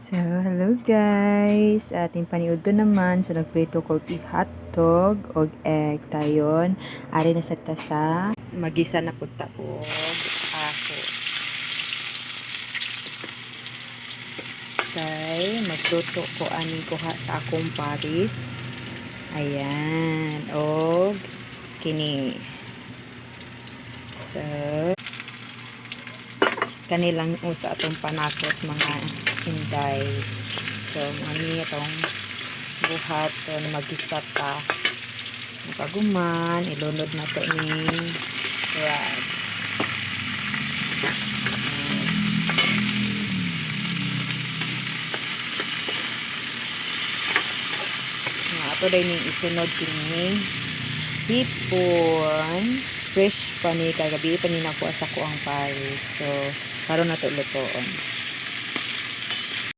So, hello guys! Ating paniudto naman sa nagprito ko hotdog o egg tayon. Ari na sa tasa. Magisa na punta ko ako. Okay, magluto ko ani ko sa akong paris. Ayan. O kini. So, kanilang usa atong panakos mga inday. So, mani itong buhat to na magisa ta. Nakaguman, ilunod na to ni rad. Ato dahil ning isunod kini hipon. Fresh pa ni kagabi pa ni nakuha sa kuang Paris. So, karon na to lutoon.